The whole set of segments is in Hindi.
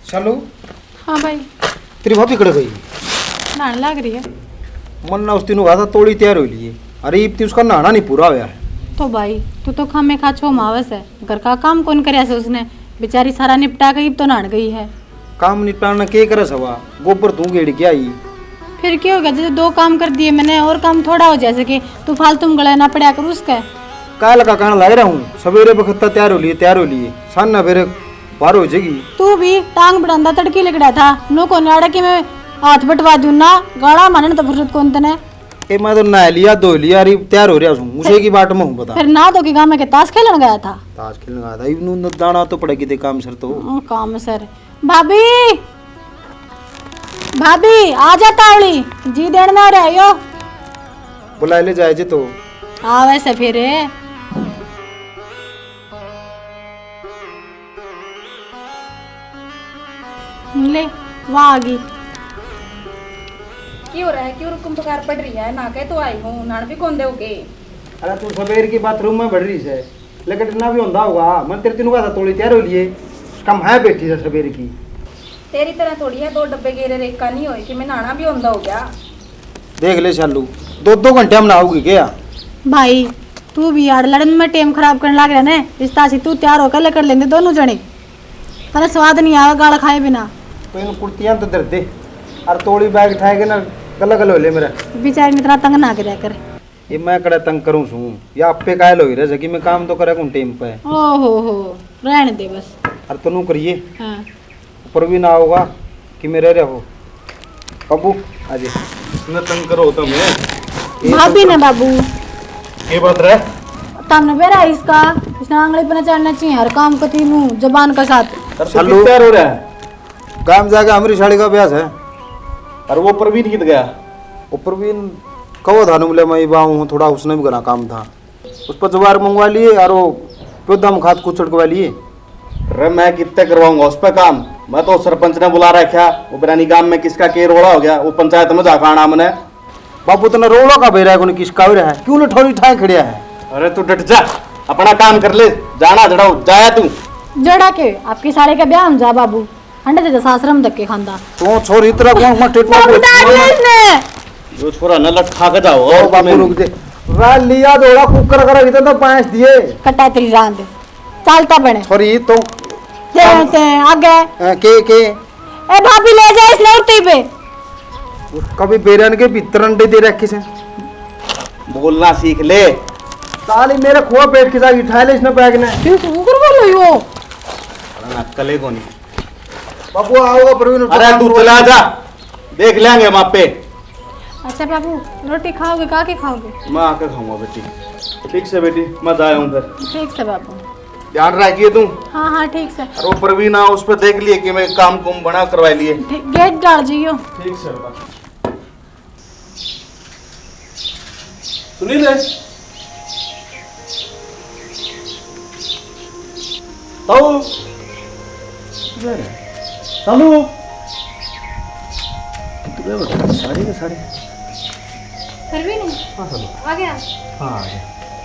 चलो। हाँ भाई। तेरी भाभी कड़ गई? नहाने लग रही है। मन ना उस दिन हुआ था तोड़ी तैयार हो लिए। अरे इब उसका नहाना नहीं पूरा हुआ है। तो भाई तू तो खामे खा छो मावस है, घर का काम कौन करे से उसने, बेचारी सारा निपटा गई, तो नहान गई है। काम निपटाना के करे सवा गोबर तू गेड़ के आई। फिर क्या हो गया, जैसे 2 काम कर दिए मैंने, और काम थोड़ा हो जैसे कि तू फालतू में गला ना पड़ा कर उसका। काल का कहना लग रहा हूँ सवेरे बखत तैयार हो लिए सान ना फिर पार हो जाएगी। तू भी टांग बढ़ांदा तड़की लगड़ा था नो को नाड़ा कि मैं हाथ बटवा दूं ना, गाड़ा मानने तो फुर्सत कौन तने। ए मैं तो नहा लिया धो लिया अरे तैयार हो रहा हूँ उसे की बाट में हूँ बता। फिर ना तो कि गांव में के ताश खेलन गया था। ताश खेलने गया था इब दाना तो पड़ेगी दे काम सर तो। काम सर। भाभी भाभी आ जा तावली जी देन ना रहे यो। बुला ले जाए जे तो आ वैसे फिर ले वाह आ गई। की हो रहा है, क्यों रुकम पुकार पड़ रही है? ना के तो आई हूँ, नान भी कौन दोगे? अरे तू सवेर की बात रूम में बढ़ रही है लेकिन ना भी होता होगा मन तेरे तीनों का थोड़ी तैयार हो लिए कम है बैठी है सवेर की। तेरी तरह थोड़ी है 2 डब्बे गेरे रेका नहीं होए कि मैं नहाना भी होंदा हो गया। देख ले चालू 2 घंटे हम नहाओगी क्या? भाई तू भी यार लड़न में टाइम खराब करने लग रहा है इस तरह से, तू तैयार होकर लेकर लेंगे दोनों जने, तेरा स्वाद नहीं आवा गाला खाए बिना। तो इन कुर्तियां तो दर दे और तोड़ी बैग उठाएगा ना गला गल हो ले मेरा। बेचारी ने इतना तंग ना करे कर। ये मैं कड़ा तंग करूं सू या आपे कायल होई रे जकी मैं काम तो करे कौन टाइम पे। ओ हो रहने दे बस। और तनु करिए हाँ ऊपर भी ना होगा कि मेरे रहो बाबू आज इतना तंग करो तो मैं भाभी ने बाबू ये बात रे तमने बेरा इसका इसने आंगली पर चढ़ना चाहिए हर काम को तीनों जबान का साथ। चलो तैयार हो रहा है गांव जाके हमारी साड़ी का अभ्यास है। और वो प्रवीण कित गया? ऊपर भी कहो था बोले मैं बाहू हूँ थोड़ा उसने भी करा काम था उस पर जवार मंगवा लिए और वो प्योदम खाद कुछ छिड़कवा लिए। अरे मैं कितने करवाऊंगा उस पर काम? मैं तो सरपंच ने बुला रखा, वो बिरानी गांव में किसका के रोड़ा हो गया, वो पंचायत में जाकर आना मैंने। बाबू तना रोड़ा का बेरा है किसका हो रहा है क्यों ठोरी ठाए खड़िया है। अरे तू डट जा, अपना काम कर ले, जाना जड़ाओ जाया तू जड़ा के आपकी साड़ी का ब्याह हम जा बाबू अंडे से सासरम धक्के खांदा तो छोरी इतना कौन मत टेटवा जो छोरा न लट खा के जाओ। ओ बाबू रुक दे रा लिया दोड़ा कुकर करा इतना तो 5 दिए कटा तेरी रांद चलता बने छोरी तो ते आगे के ए भाभी ले जा इस लौटी पे कभी बेरन के भीतर अंडे दे रखे से बोलना सीख ले। साली मेरे खोआ पेट के साथ उठा ले इसने बैग ने ठीक कुकर बोलो यो नक्कले को नहीं। बाबू आओगा प्रवीण। अरे तू चला जा, देख लेंगे हम आप पे। अच्छा बाबू रोटी खाओगे का के खाओगे? मैं आकर खाऊंगा बेटी। ठीक से बेटी मैं जाया हूँ फिर। ठीक से बाबू। ध्यान रखिए तू। हाँ हाँ ठीक से। और वो प्रवीण उस पर देख लिए कि मैं काम कुम बना करवा लिए। गेट डाल जियो। ठीक से बेटा। सुनील ताऊ सालू साड़ी के साड़ी फिर भी नहीं हाँ सालू आ गया। हाँ आ गया।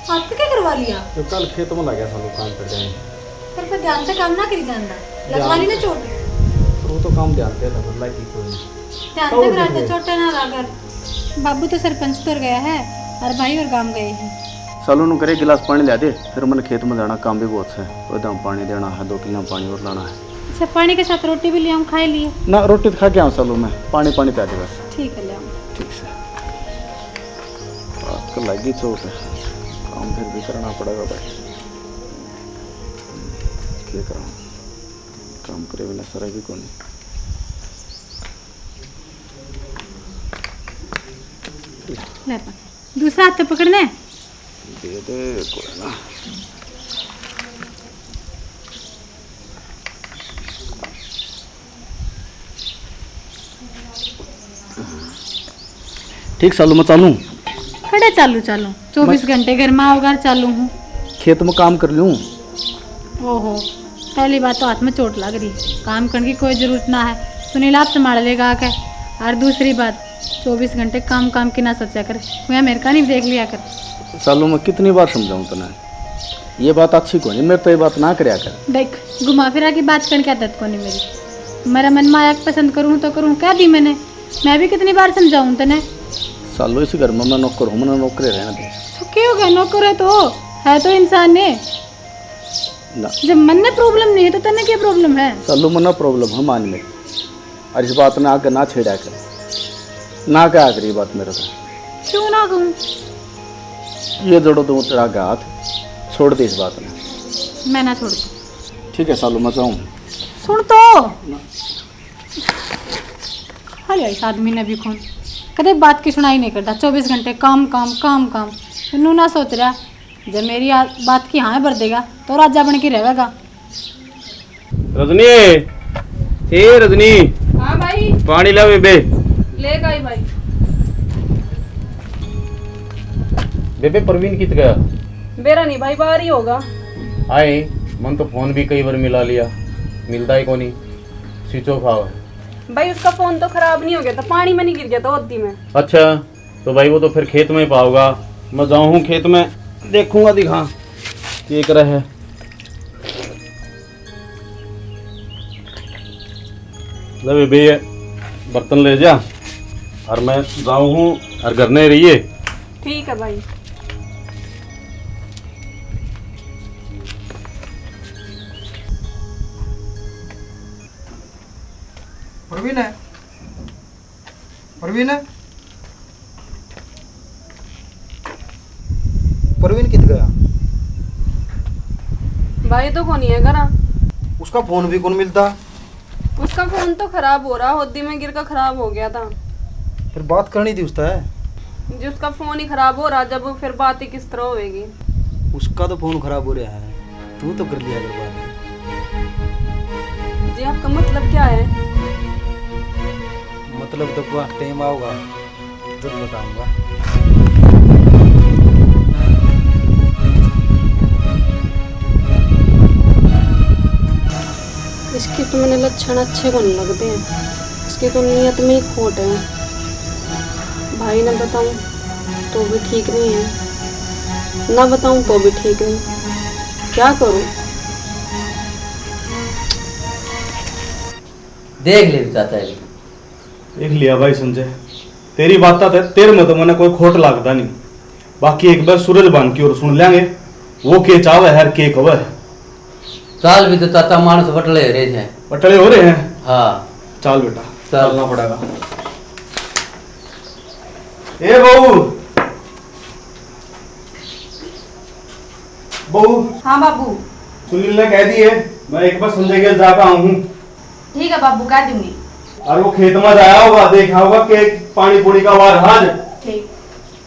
हाथ पे क्या करवा लिया? तो कल खेत में लग गया सालू काम कर जाए पर पे ध्यान से काम ना करी जानदा लगवा ली ना चोट। वो तो काम जानते था बदला की कोई ध्यान से कराते चोट ना लाकर। बाबू तो सरपंच तुर गया है और भाई और काम गए हैं। सालू नु करे गिलास पानी ला दे, फिर मैंने खेत में जाना, काम भी बहुत है, एकदम पानी देना है, 2 किलो पानी और लाना है। अच्छा पानी के साथ रोटी भी ले आऊं खाए लिए? ना रोटी तो खा के आऊँ सालू में, पानी पानी पिया दे बस। ठीक है ले आऊं। ठीक से रात को लगी चोट है, काम फिर भी करना पड़ेगा भाई। क्या करूँ, काम करे बिना सर भी कौन। ले पा दूसरा हाथ तो पकड़ना है। दे दे कोई ना। ठीक सालू मैं चालू। खड़े चालू 24 घंटे घर में आओगा चालू हूँ। खेत में काम कर लूँ। ओहो पहली बात तो हाथ में चोट लग रही, काम करने की कोई जरूरत ना है, सुनील आप संभाल लेगा आके। और दूसरी बात 24 घंटे काम काम की ना सोचा कर, मैं मेरे का नहीं देख लिया कर। सालू मैं कितनी बार समझाऊँ तने, ये बात अच्छी को नहीं, मेरे तो ये बात ना करया कर। देख घुमा फिरा की बात करने क्या आदत को नहीं मेरी। मेरा मन माया को पसंद करूँ तो करूँ, कह दी मैंने। मैं भी कितनी बार समझाऊँ तने। सालो इस घर में मैं नौकर हूँ, मैंने नौकरे रहना दे। तो क्या हो गया, नौकर है तो इंसान ने। ना जब मन में प्रॉब्लम नहीं है तो तने क्या प्रॉब्लम है? सालो मना प्रॉब्लम है मान में, और इस बात ने आके ना छेड़ा कर, ना क्या करी बात मेरे से। क्यों ना कहूँ? ये जोड़ो दूँ तेरा के हाथ, छोड़ दे इस बात ने। मैं ना छोड़ दूँ। ठीक है सालो, मैं जाऊँ। सुन तो अरे इस आदमी ने भी खून कदे बात की सुनाई नहीं करता। 24 घंटे काम काम काम काम। नू ना सोच रहा जब मेरी बात की हाँ भर देगा तो राजा बन के रहेगा। रजनी, ए रजनी, हाँ भाई, पानी ला बेबे। ले गई भाई। बेबे प्रवीण कित गया? मेरा नहीं भाई, बाहर ही होगा। आए मन तो फोन भी कई बार मिला लिया, मिलता ही कोनी, स्विच ऑफ हुआ है। भाई उसका फोन तो खराब नहीं हो गया था, पानी में नहीं गिर गया था होती में। अच्छा तो भाई वो तो फिर खेत में ही पाओगा। मैं जाऊँ खेत में, देखूंगा दिखा ये कर है। ले बेबे ये बर्तन ले जा, और मैं जाऊँ और घर नहीं रहिए। ठीक है भाई। प्रवीण है, प्रवीण है, प्रवीण कित गया? भाई तो कौन है घरा? उसका फोन भी कौन मिलता? उसका फोन तो खराब हो रहा, होदी में गिर कर खराब हो गया था। फिर बात करनी थी उसका है। जो उसका फोन ही खराब हो रहा, जब फिर बात ही किस तरह होगी? उसका तो फोन खराब हो रहा है, तू तो कर लिया अगर बात। जी आपका मतलब क्या है? मतलब तो क्या टाइम आओगा जब बताऊंगा। इसकी तो मैंने लक्षण अच्छे को नहीं लगते हैं, इसकी तो नीयत में ही खोट है। भाई ने बताऊं तो भी ठीक नहीं है, ना बताऊं तो भी ठीक नहीं। क्या करूं? देख ले चाचा जी। देख लिया भाई संजय, तेरी बात तो तेरे में तो मैंने कोई खोट लगता नहीं। बाकी एक बार सूरज बान की और सुन लेंगे, वो के चाव है के खबर है। चाल भी तो चाचा मानस बटले हो रहे थे। पटले हो रहे हैं। हाँ चाल बेटा, चल। चलना पड़ेगा। ए बहू, बहू हाँ बाबू। सुनील ने कह दिए मैं एक बार संजय के जाकर आऊँ। ठीक है बाबू, कह दूंगी। और वो खेत में जाया होगा, देखा होगा कि पानी पूरी का वार हाज। ठीक।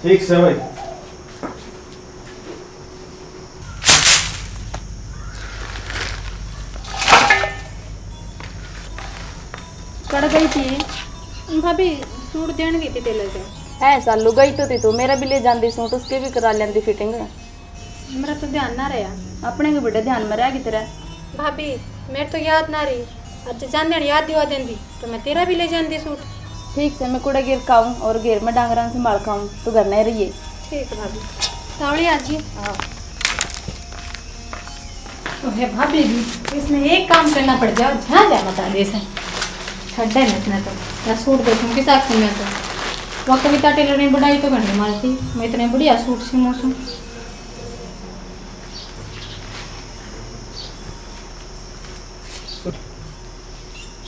ठीक से भाई। कड़ गई थी भाभी सूट देने गई थी टेलर के। है सालू, गई तो थी तू, मेरा भी ले जाती सूट, उसके भी करा लेंदी फिटिंग। मेरा तो ध्यान ना रहा। अपने के बेटे ध्यान में रह गई तेरा। भाभी मेरे तो याद ना रही। अच्छा जान देन याद दिवा देंदी तो मैं तेरा भी ले जाती सूट। ठीक से मैं कूड़ा गिर खाऊं और घेर में डांगरा संभाल खाऊं, तो घर नहीं रहिए। ठीक है भाभी। सावड़ी आज जी। हाँ। तो है भाभी भी इसमें एक काम करना पड़ जाओ, जहाँ जा बता दे से ठंडे में इसने तो मैं सूट देखूँ किस आँख से। मैं तो वह कविता टेलर ने बुढ़ाई तो घंटे मारती, मैं इतने बढ़िया सूट सी मौसम।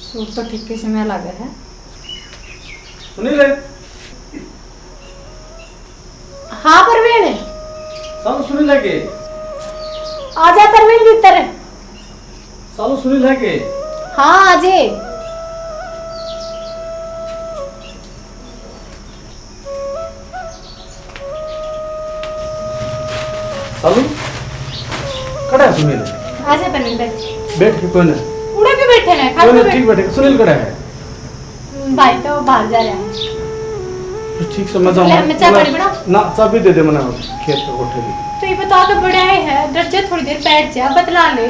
सूट तो ठीक से मैं लगा है। सुनील हाँ परवीन, सालो सुनील है के? आजा परवीन भीतर। सालो सुनील है के? हाँ आजे। सालू खड़ा है सुनील। आजा परवीन बैठ। बैठ के कौन है? उड़े भी बैठे हैं, खा कौन के है? ठीक बैठे, सुनील खड़ा है। भाई तो बाहर जा रहा है। तो ठीक से मैं ले, मैं चाय पानी बना? ना चाबी दे दे मना खेत के कोठे की। तो ये बता तो बड़ा है डर जा, थोड़ी देर बैठ जा, बतला ले।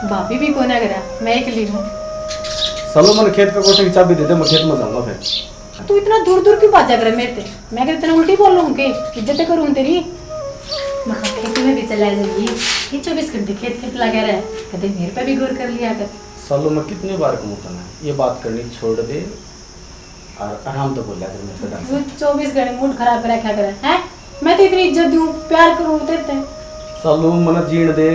भाभी भी कोना करा, मैं अकेली हूँ। सालो मैंने खेत के कोठे की चाबी दे दे, मैं खेत में जाऊंगा फिर। तू इतना दूर दूर क्यों बाजा करे मेरे से? मैं क्या इतना उल्टी बोल लूँ कि इज्जत करूँ तेरी? मैं खेत में भी चला जाइए, ये 24 घंटे खेत खेत लगा रहा है, कभी मेरे पे भी गौर कर लिया कर। सालों में कितनी बार कहूँ ना ये बात करनी छोड़ दे और आराम तो बोला कर मेरे तू 24 घंटे मूड खराब कर रखा करे हैं। मैं तो इतनी इज्जत दूं, प्यार करूं देते हैं। सालों मना जीण दे,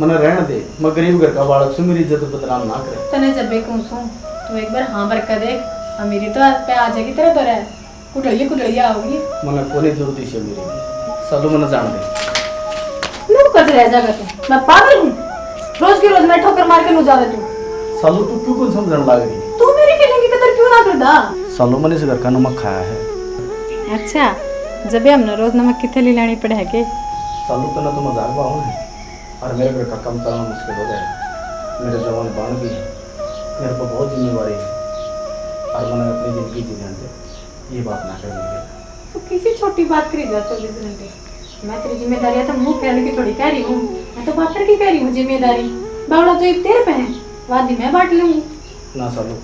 मना रहने दे। मैं गरीब घर का बालक सु, मेरी इज्जत बदनाम ना करे। तने जब भी कहूं सु तू एक बार हां भर कर देख, और मेरी तो पे आ जाएगी तेरे तो रह कुटड़िया होगी। मना कोई जरूरत है मेरी, सालों मना जान दे। नु कर रह जाएगा तू, मैं पागल हूं? रोज की रोज मैं ठोकर मार के नु जावे तू। सालों तू क्यों कुछ समझने लग रही? तू मेरी फीलिंग की कदर क्यों ना करदा? सालों मैंने इस घर का नमक खाया है। अच्छा, जब भी हमने रोज नमक किथे ले लानी पड़े है के? सालों तो ना तो मजाक बाहू है और मेरे घर का काम चलाना मुश्किल हो गया। मेरे जवान बाण भी मेरे को बहुत जिम्मेवारी है और मैंने अपनी जिंदगी जीने दे, ये बात ना करनी। तो किसी छोटी बात करी जा 24 घंटे। मैं तेरी जिम्मेदारी है तो मुंह फेरने की थोड़ी कह रही हूँ, मैं तो बात करके कह रही हूँ जिम्मेदारी। बावड़ा जो तेरे पे है वादी मैं बांट लूंगी। ना सालों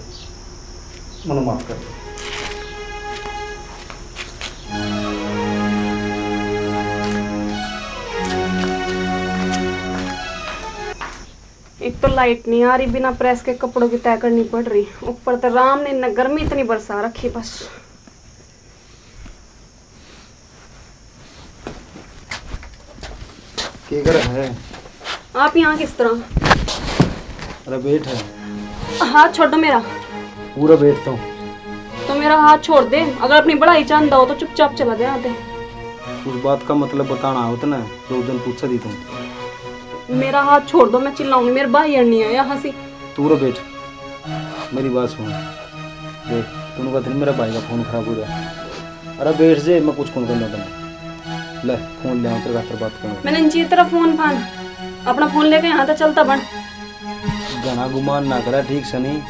मनो माफ कर। एक तो लाइट नहीं आ रही, बिना प्रेस के कपड़ों की तय करनी पड़ रही। ऊपर तो राम ने न गर्मी इतनी बरसा रखी बस। के घर है? आप यहाँ किस तरह? अरे बैठ है। हाथ छोड़ दो मेरा। पूरा बैठता हूँ। तो मेरा हाथ छोड़ दे। अगर अपनी बड़ाई चाहता हो तो चुपचाप चला जा दे। उस बात का मतलब बताना होता ना, दो दिन पूछा दी तुम। मेरा हाथ छोड़ दो, मैं चिल्लाऊंगी। मेरे भाई नहीं है यहाँ से। तू रो बैठ, मेरी बात सुन। देख तूने कहा मेरा भाई का फोन खराब हो गया। अरे बैठ जे, मैं कुछ कौन करना था। ले फोन ले आओ, तेरे खातर बात करूँ। मैंने इंची तरह फोन पान अपना फोन लेके यहाँ तक चलता बन। गाना गुमान ना करा ठीक से नहीं।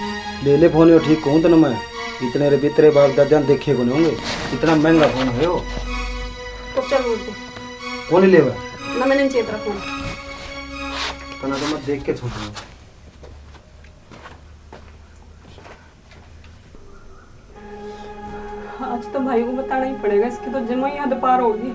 ले ले फोन, ठीक कहूँ तो ना मैं। इतने रे बितरे बाप दादा देखे को नहीं होंगे, इतना महंगा फोन है वो। तो चल बोल दे फोन ही ले ना। मैंने इंची तरह फोन कहना तो मैं देख के छोड़ूंगा। आज तो भाई को बताना ही पड़ेगा, इसकी तो जमा ही हद पार होगी।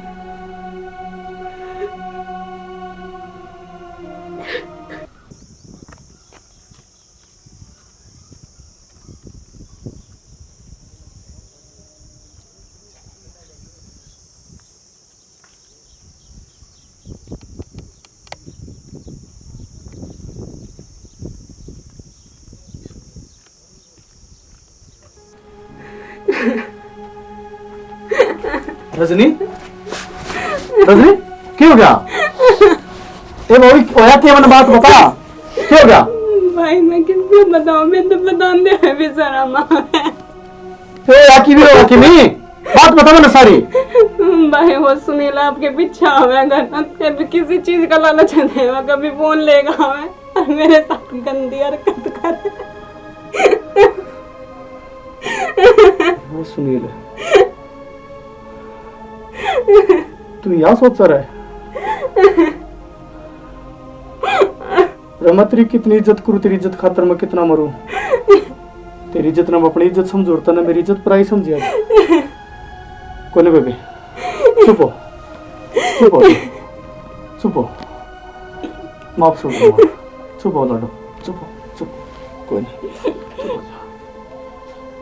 रजनी, रजनी क्यों हो गया? ए भाई ओया क्या मैंने बात बता, क्यों हो गया? भाई मैं किसको बताऊं, मैं तो बताऊं दे है बेशर्मा है। ए आकी भी हो, आकी नहीं बात बता मैंने सारी। भाई वो सुनील आपके पीछे आवे, कभी किसी चीज का लालच देगा, कभी फोन लेगा हमें और मेरे साथ गंदी हरकत करे। वो सुनील तू यहाँ सोच रहा है? रमत्री कितनी इज्जत करूँ, तेरी इज्जत खातर मैं कितना मरूं। तेरी इज्जत ना अपनी इज्जत समझोता ना मेरी इज्जत पराई समझिया। कोने बेबे चुप हो, चुप हो, चुप हो, माफ कर दो, चुप हो लाडो, चुप हो, चुप, कोई नहीं, चुप हो जा,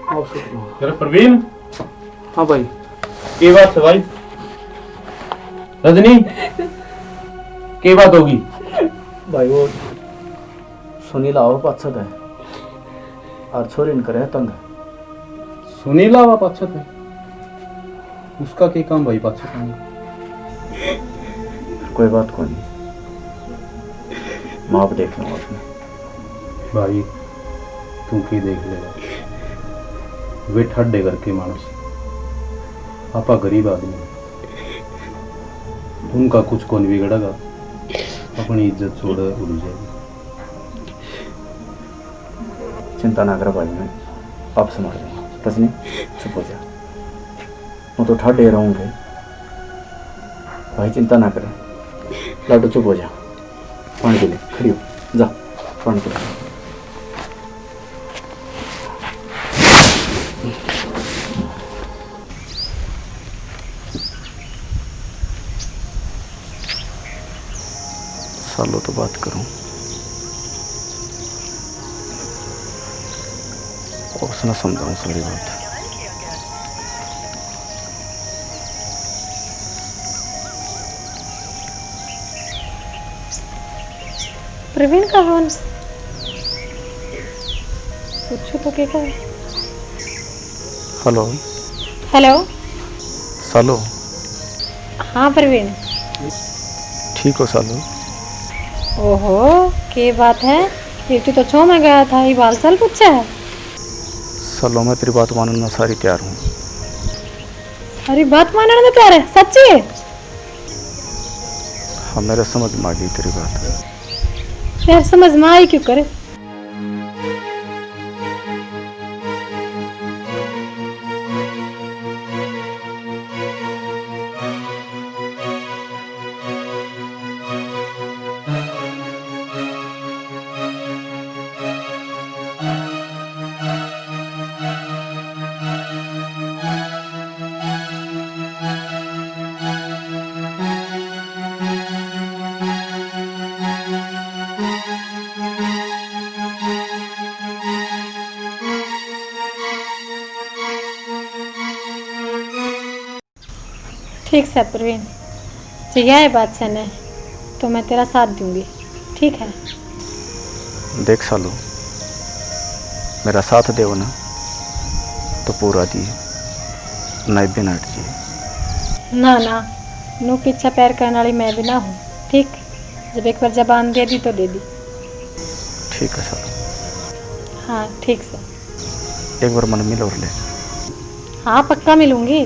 माफ कर दो। अरे प्रवीण। हाँ भाई। की बात है भाई? रजनी की बात होगी? भाई वो सुनील आओ पाछत है और छोरी इनकर है तंग। सुनीला वा पाछत है, उसका क्या काम भाई पाछत है? कोई बात कोई नहीं, माँ देख लूंगा उसमें। भाई तू की देख लेगा, वे ठड्डे करके मानुस, आपा गरीब आदमी, उनका कुछ को नहीं बिगड़ेगा, अपनी इज्जत छोड़ उड़ जाएगी। चिंता ना कर भाई, मैं आप संभाल दूंगा। तसनी चुप हो जा, मैं तो ठड्डे रहूंगे भाई, चिंता ना करें। लाडो चुप हो जा, पानी पी ले, खड़ी हो जा, पानी पी ले। सालों तो बात करूं, उसने समझाऊं सारी बात। प्रवीण का फोन पूछो तो क्या है। Hello hello. सालो, हाँ प्रवीण। ठीक हो सालो? ओहो क्या बात है, फिर तू तो छो में गया था, ये बाल साल पूछा है। सालो मैं तेरी बात मानने में सारी तैयार हूँ। सारी बात मानने में तैयार है, सच्ची है? हाँ मेरे समझ में आ गई तेरी बात। यार समझ में आई क्यों करे। ठीक है प्रवीण, चाहिए है बात से ने तो मैं तेरा साथ दूंगी, ठीक है? देख सालो, मेरा साथ देव ना तो पूरा दिए, नहीं बिना हट ना ना, नू पीछा पैर करने वाली मैं भी ना हूँ, ठीक? जब एक बार जबान दे दी तो दे दी। ठीक है सालो। हाँ ठीक से। एक बार मन मिल और ले। हाँ पक्का मिलूंगी।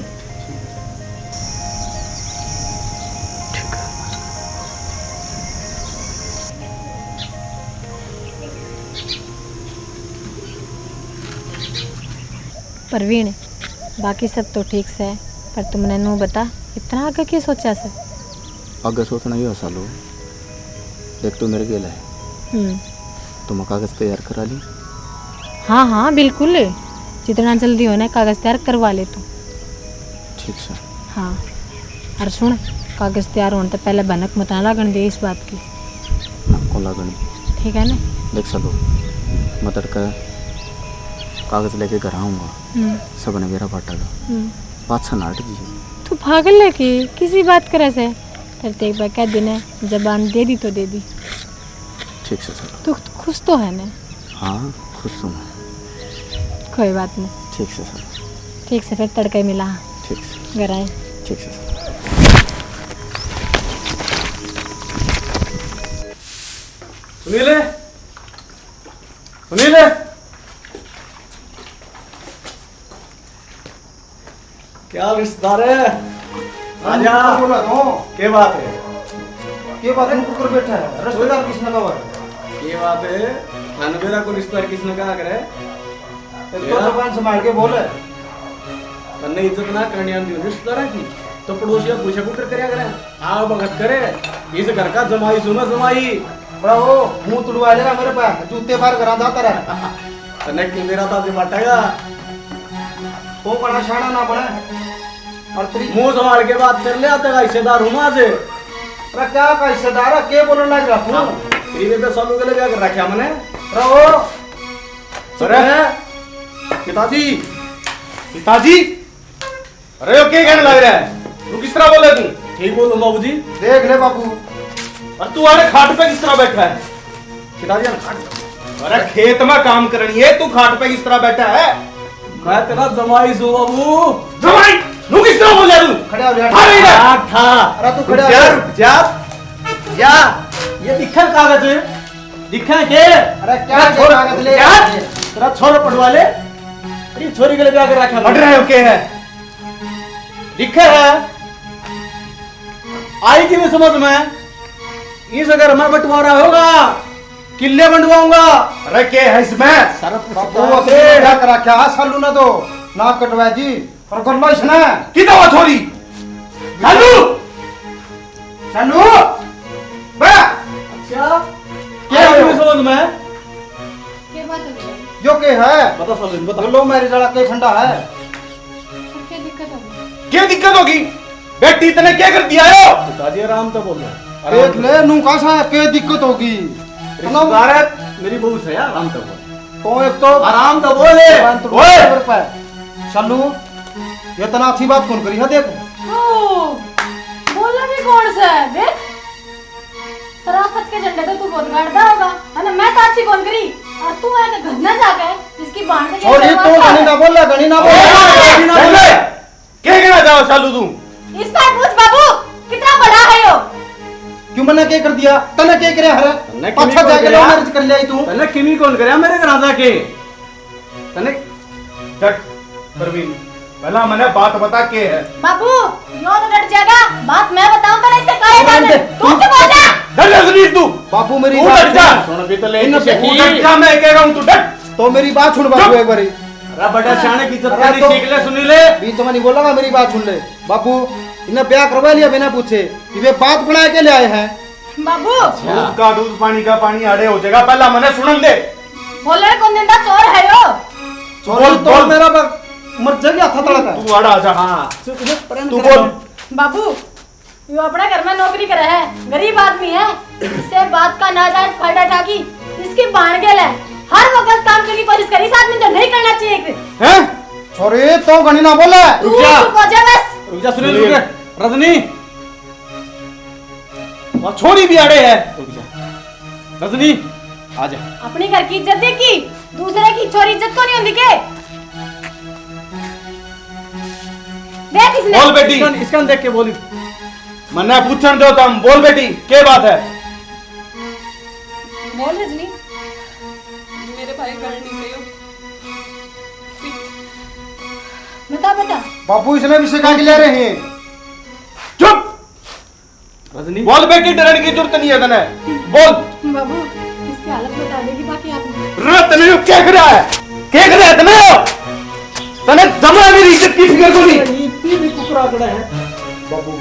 ठीक है। प्रवीण, बाकी सब तो ठीक से है, पर तुमने नू बता इतना आगे क्यों सोचा से? आगे सोचना ही हो सालो, एक तो मेरे गेला है, तुम कागज तैयार करा ली? हाँ हाँ बिल्कुल, जितना जल्दी होना है कागज़ तैयार करवा ले तू। ठीक है। हाँ और सुन, कागज़ तैयार होने तो पहले भनक मत ना लगन दे इस बात की, ना को लागन। ठीक है ना? देख सालो, मैं तड़का कागज लेके घर आऊँगा, सब ने मेरा बांटेगा, पाँच नाट जी। तू पागल है कि किसी बात करे से? तेरे एक बार कह देना, जबान दे दी तो दे दी। ठीक है सर। तू खुश तो है ना? हाँ खुश हूँ। कोई बात नहीं। ठीक है सर। ठीक से, फिर तड़का ही मिला। ठीक है। घर आए। ठीक है सर। सुनीले, सुनीले, क्या रिश्तेदार है? आजा। बोला तो क्या बात है? के बात है, कुकर बैठा है, रिश्तेदार किसने कहा है? ये बात है, खानबेरा को रिश्तेदार किसने कहा करे? तो जबान संभाल के बोले। तन्ने इज्जत ना करनी आंदी हो रिश्तेदार की, तो पड़ोसिया पूछे पुत्र करया करे, आओ भगत करे, इस घर का जमाई सुनो जमाई। ब्रावो, मुंह तुड़वा लेगा मेरे पास, जूते बाहर करा जाता रहा। तन्ने की मेरा ताजे बाटेगा, वो बड़ा शाना ना बने। और तेरी मुंह संभाल के बात कर ले, आते का हिस्सेदार हूँ माँ से। अरे क्या का हिस्सेदार है, के बोलने लग रहा हूँ? तेरी पे सालों के लिए क्या कर रखा मैंने? ब्रावो, अरे पिताजी, पिताजी, अरे यो क्या कहने लग रहा है? तू किस तरह बोले तू? ठीक बोल बाबूजी। देख ले बाबू, और तू अरे खाट पे किस तरह बैठा है? पिताजी हम खाट, अरे खेत में काम करनी है, तू खाट पे किस तरह बैठा है? मैं तेरा जमाई सो बाबू। जमाई? तू किस तरह बोल रहा तू? खड़े हो जा। अरे इधर था। अरे तू खड़े हो जा, जा। जा, ये दिखा कागज है? दिखा के? अरे क्या कागज ले? तेरा छोरा पढ़वा ले। अरे छोरी के लिए क्या कर रखा? पढ़ रहे हो के है? दिखा है? आई कि नहीं समझ में? इस अगर मैं बंटवारा होगा, किले बंटवाऊंगा। अरे के है इसमें? वो से क्या करा, क्या सालू ना दो ना कटवा जी, और कर लो इसने। किधर वो छोरी? चालू, चालू बे। अच्छा क्या आई कि हो? नहीं समझ में? क्या बात हो गई? जो के है बता सालू, बता। लो, मेरी जड़ा के ठंडा है। क्या दिक्कत होगी? क्या दिक्कत होगी? बेटी इतने क्या कर दिया है? पिताजी आराम से बोलो। देख ले नू कैसा है, के दिक्कत होगी? रिश्तेदार है, मेरी बहू से यार, आराम से बोलो। तो एक तो आराम तो बोले ओए चलू ये तना अच्छी बात कौन करी है देख बोला भी कौन सा है देख सराफत के झंडे तो तू बहुत गाड़ता होगा है ना। मैं तो अच्छी कौन करी और तू है ना घर ना जाके इसकी बांध के और ये तो गणी ना बोल क्या कहना चाहो चालू तू? इसका पूछ बाबू कितना बड़ा है यो। क्यों मैंने क्या कर दिया तने क्या करे हरे अच्छा जाके लो मैरिज कर लिया तू तने किमी कौन करया मेरे घर आजा के तने डट परवीन पहला मैंने बात बता के है बाबू यो तो डट जाएगा बात मैं बताऊं तो इससे काहे जाने तू क्यों बोल रहा डट जा सुनील तू बापू मेरी तू बात डट जा सुन। सुन भी तो ले तू डट जा मैं कह रहा हूं तू डट तो मेरी बात सुन बापू एक बारी अरे बड़ा शाने की इज्जत अरे करी तो- सीख ले सुनीले बीच में नहीं बोलूंगा मेरी बात सुन ले बापू इन्हें ब्याह करवा लिया बिना पूछे कि वे बात बना के ले आए हैं बाबू दूध का दूध पानी का पानी आड़े हो जाएगा पहला मैंने सुनन दे बोले कौन दिंदा चोर है यो। बोल तो मेरा मर जाएगा था तड़का तू आड़ा आजा हां तू बोल बाबू यो अपना घर में नौकरी करे है गरीब आदमी है इससे बात का नाजायज फायदा उठाकी इसकी बाण गेल है हर वक्त काम करने की कोशिश करी इस आदमी को नहीं करना चाहिए हैं छोरे तो गणी ना बोले तू चुप हो जा बस। रुक जा सुनील रुक जा रजनी और छोरी भी आड़े है रुक जा रजनी आ जा अपनी घर की इज्जत देखी दूसरे की छोरी इज्जत को नहीं होती के देख इसने बोल बेटी इसका देख के बोली मन्ना पूछन दो तुम बोल बेटी क्या बात है बोल रजनी मेरे भाई घर नहीं गए बता बता बापू इसने भी सिखा के ले रहे हैं चुप रजनी बोल बेटी डरने की जरूरत नहीं है तने बोल बाबू इसकी हालत बता देगी बाकी आपने तने क्या कर रहा है क्या कर रहा है तने तने जमा मेरी इज्जत की फिक्र को नहीं इतनी भी कुकरा गड़ा है बापू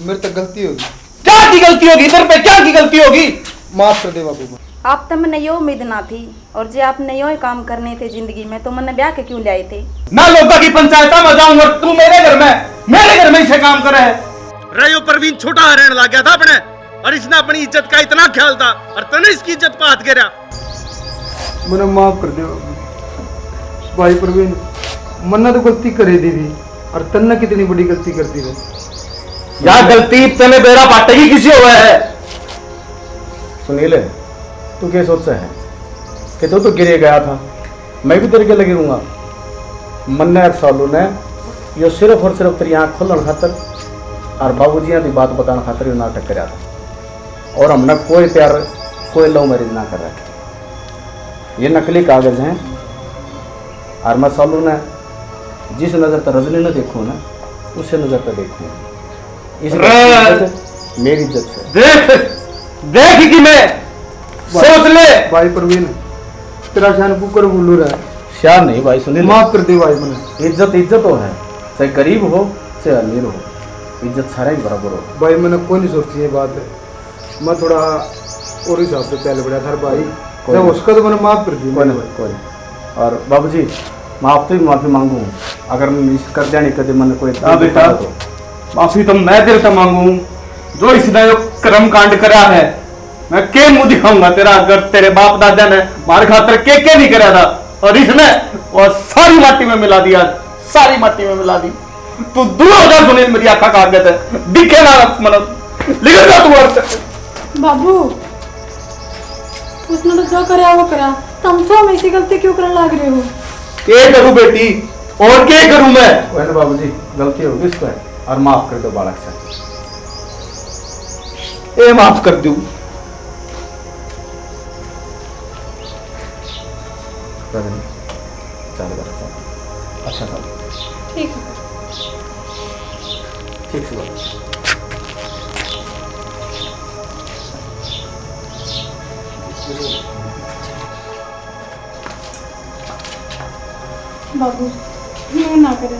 मेरे तो गलती होगी क्या की गलती होगी इधर पे क्या की गलती होगी माफ कर दे बापू आप तो मैंने यो उम्मीद ना थी और जो आपने यो ही काम करने थे जिंदगी में तो मैंने ब्याह के क्यों ले आए थे। ना लोगों की पंचायत में जाऊंगा तू मेरे घर में इसे काम करे है रयो परवीन छोटा रहने लग गया था अपने और इसने अपनी इज्जत का इतना ख्याल था और तने इसकी इज्जत पे हाथ गिरा मैंने माफ कर दे बापू भाई प्रवीण मन्ना तो गलती करे दी थी और तन्ना कितनी बड़ी गलती करती है या गलती तने बेरा बाटेगी किसी हुआ है सुनील तू क्या सोचता है कि तो गिरे गया था मैं भी तेरे के लगे रहूंगा मन्ना और सालू ने यो सिर्फ और सिर्फ तेरी आँख खोलन खातर और बाबूजी की बात बताने खातर यो नाटक कराया था और हमने कोई प्यार कोई लव मैरिज ना कर रखी ये नकली कागज हैं और मैं सालू ने जिस नज़र पर रजनी ने देखूँ ना उसे नज़र पर देखूँ इस मेरी इज्जत से देख कि मैं सोच ले भाई प्रवीण तेरा शान कुकर बोलू रहा है शार नहीं भाई सुनील माफ कर दे भाई मैंने इज्जत इज्जत हो है चाहे गरीब हो चाहे अमीर हो इज्जत सारे ही बराबर हो भाई मैंने कोई नहीं सोची ये बात है मैं थोड़ा और हिसाब से पहले बढ़ा था भाई जब उसका तो मैंने माफ कर दी कोई नहीं कोई नहीं। और बाबूजी मैं आपसे भी माफ़ी मांगू अगर मैं इस कर जाने कदे मैंने कोई हाँ बेटा माफी तो मैं तेरे से मांगू जो इसने जो कर्म कांड करा है मैं के मुंह दिखाऊंगा तेरा अगर तेरे बाप दादा ने मार खातर के नहीं करा था और इसने और सारी माटी में मिला दिया सारी माटी में मिला दी तू दूर हो जा सुनील मेरी आंखा कागज है दिखे ना मतलब लिख जा तू और बाबू उसने तो जो करा वो करा तुम तो हमें ऐसी गलती क्यों करने लग रहे हो। के करूं बेटी और के करूं मैं वैसे बाबूजी गलती होगी इसको है और माफ़ कर दो बालक से ए माफ कर दूं रजनी चल बड़ा चल अच्छा चल ठीक है ठीक से बात बाबू यूं ना करे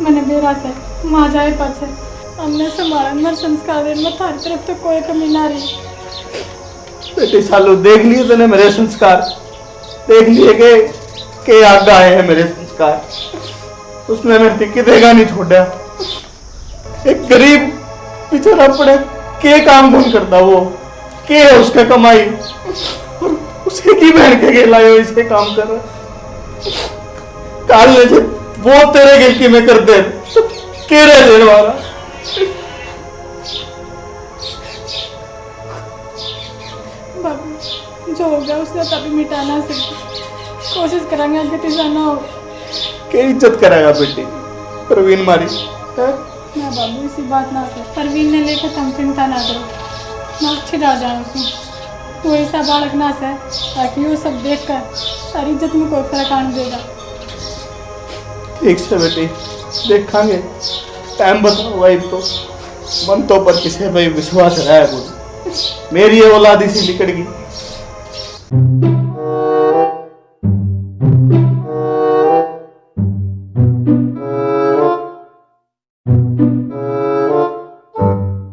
मैंने बेरा से माँ जाए पाछे हमने संभालन मर संस्कार में थारी तरफ तो कोई कमी ना रही। बेटे सालो देख लिए तूने मेरे संस्कार देख लिए के आगे आए हैं मेरे संस्कार उसने मेरे से कितेगा नहीं छोड़ा एक गरीब बेचारा पड़े के काम कौन करता वो के है उसका कमाई और उसे की बहन के गेल लायो इसे काम कर काल ले जे वो तेरे गेल की मैं कर दे केरे देने वाला बाबू जो हो गया उसने कभी मिटा ना सकते, कोशिश करेंगे आगे तीसरा ना हो। के इज्जत कराएगा बेटी प्रवीण मारी है? ना बाबू इसी बात ना से परवीन ने लेकर तुम चिंता ना करो, मैं अच्छी रह जाऊँ उसमें वो ऐसा बालक ना से ताकि वो सब देख कर सारी इज्जत में कोई फर्क आने देगा। ठीक से बेटी देखांगे टाइम बताओ भाई तो मन तो पर किसी भाई विश्वास रहा है कुछ मेरी ये औलादी सी निकल गई।